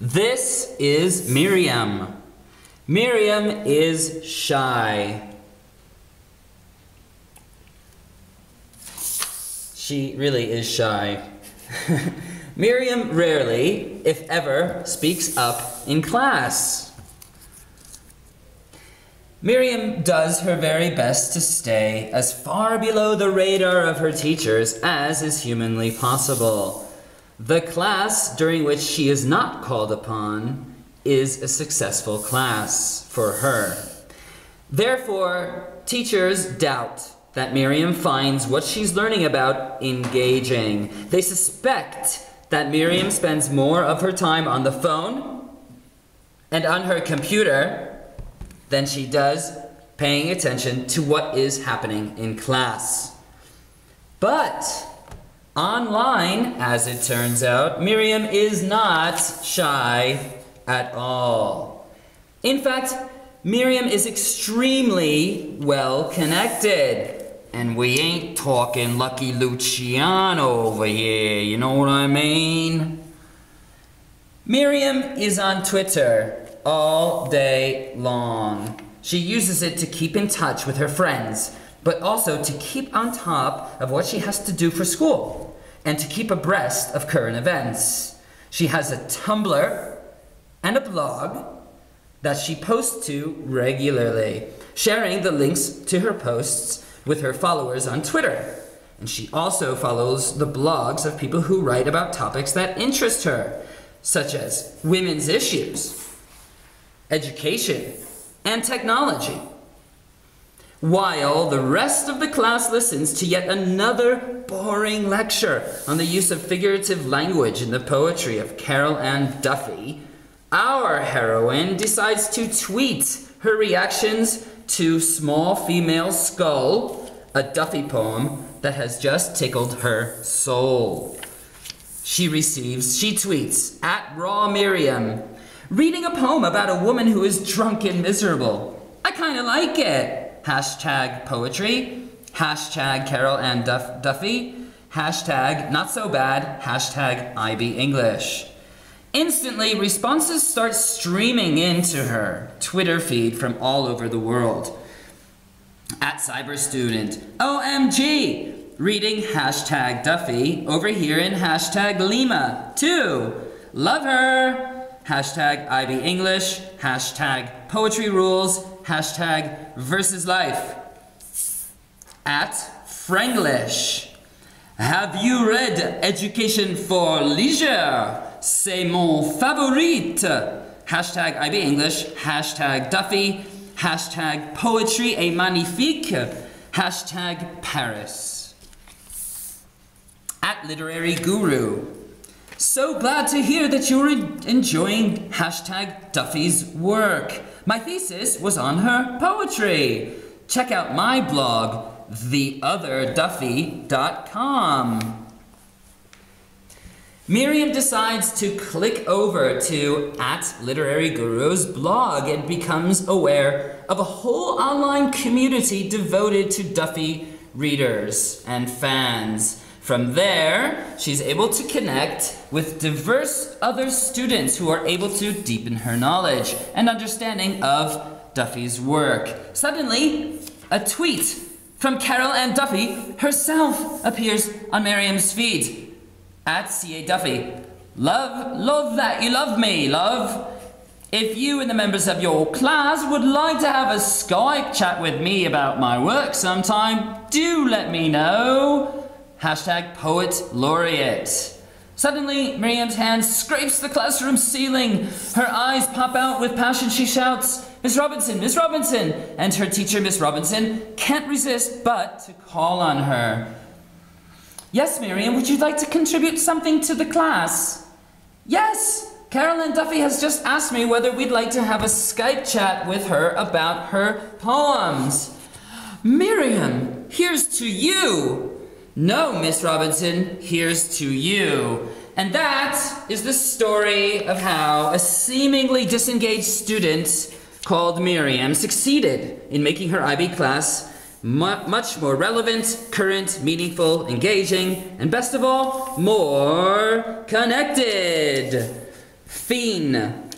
This is Maryam. Maryam is shy. She really is shy. Maryam rarely, if ever, speaks up in class. Maryam does her very best to stay as far below the radar of her teachers as is humanly possible. The class during which she is not called upon is a successful class for her. Therefore, teachers doubt that Maryam finds what she's learning about engaging. They suspect that Maryam spends more of her time on the phone and on her computer than she does paying attention to what is happening in class. But online, as it turns out, Maryam is not shy at all. In fact, Maryam is extremely well connected. And we ain't talking Lucky Luciano over here, you know what I mean? Maryam is on Twitter all day long. She uses it to keep in touch with her friends, but also to keep on top of what she has to do for school and to keep abreast of current events. She has a Tumblr and a blog that she posts to regularly, sharing the links to her posts with her followers on Twitter. And she also follows the blogs of people who write about topics that interest her, such as women's issues, education, and technology. While the rest of the class listens to yet another boring lecture on the use of figurative language in the poetry of Carol Ann Duffy, our heroine decides to tweet her reactions to Small Female Skull, a Duffy poem that has just tickled her soul. She tweets, @RawMaryam, reading a poem about a woman who is drunk and miserable. I kinda like it. #poetry, #Carol Ann Duffy, #not so bad, #IB English. Instantly, responses start streaming into her Twitter feed from all over the world. @CyberStudent, OMG, reading #Duffy over here in #Lima, too. Love her. #IB English, #Poetry Rules, #Versus Life. @Franglish, have you read Education for Leisure? C'est mon favorite. #IB English, #Duffy, #Poetry est magnifique, #Paris. @Literary Guru, so glad to hear that you're enjoying #Duffy's work. My thesis was on her poetry. Check out my blog, theotherduffy.com. Maryam decides to click over to @Literary Guru's blog and becomes aware of a whole online community devoted to Duffy readers and fans. From there, she's able to connect with diverse other students who are able to deepen her knowledge and understanding of Duffy's work. Suddenly, a tweet from Carol Ann Duffy herself appears on Maryam's feed. @CA Duffy, love that you love me, love. If you and the members of your class would like to have a Skype chat with me about my work sometime, do let me know. #Poet Laureate. Suddenly, Maryam's hand scrapes the classroom ceiling. Her eyes pop out with passion. She shouts, Miss Robinson, Miss Robinson! And her teacher, Miss Robinson, can't resist but to call on her. Yes, Maryam, would you like to contribute something to the class? Yes, Carol Ann Duffy has just asked me whether we'd like to have a Skype chat with her about her poems. Maryam, here's to you. No, Miss Robinson, here's to you. And that is the story of how a seemingly disengaged student called Maryam succeeded in making her IB class much more relevant, current, meaningful, engaging, and best of all, more connected. Fiend.